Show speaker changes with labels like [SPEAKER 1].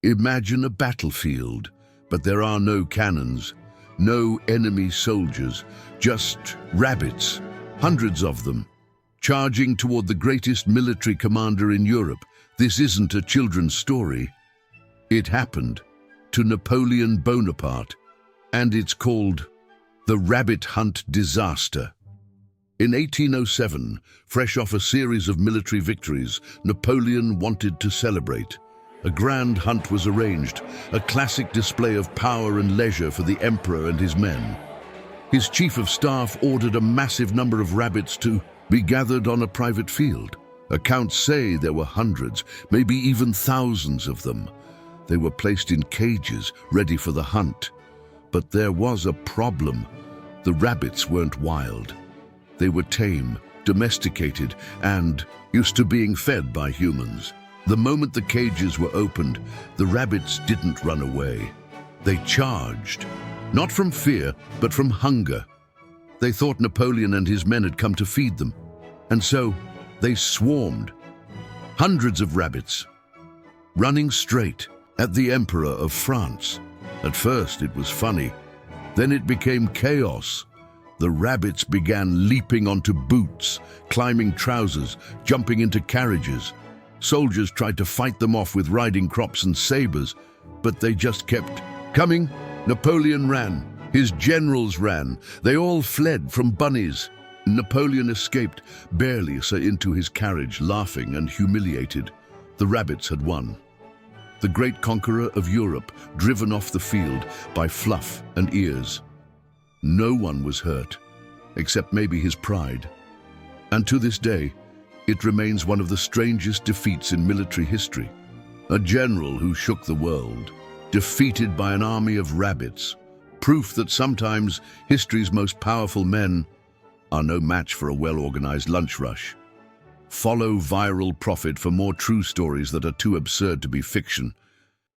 [SPEAKER 1] Imagine a battlefield, but there are no cannons, no enemy soldiers, just rabbits, hundreds of them, charging toward the greatest military commander in Europe. This isn't a children's story. It happened to Napoleon Bonaparte, and it's called the Rabbit Hunt Disaster. In 1807, fresh off a series of military victories, Napoleon wanted to celebrate. A grand hunt was arranged, a classic display of power and leisure for the emperor and his men. His chief of staff ordered a massive number of rabbits to be gathered on a private field. Accounts say there were hundreds, maybe even thousands of them. They were placed in cages, ready for the hunt. But there was a problem. The rabbits weren't wild. They were tame, domesticated, and used to being fed by humans. The moment the cages were opened, the rabbits didn't run away. They charged, not from fear, but from hunger. They thought Napoleon and his men had come to feed them, and so they swarmed. Hundreds of rabbits, running straight at the Emperor of France. At first it was funny, then it became chaos. The rabbits began leaping onto boots, climbing trousers, jumping into carriages. Soldiers tried to fight them off with riding crops and sabers, but they just kept coming. Napoleon ran. His generals ran. They all fled from Bunnies. Napoleon escaped, barely into his carriage, laughing and humiliated. The rabbits had won. The great conqueror of Europe, driven off the field by fluff and ears. No one was hurt, except maybe his pride. And to this day, it remains one of the strangest defeats in military history. A general who shook the world, defeated by an army of rabbits. Proof that sometimes history's most powerful men are no match for a well-organized lunch rush. Follow Viral Prophet for more true stories that are too absurd to be fiction.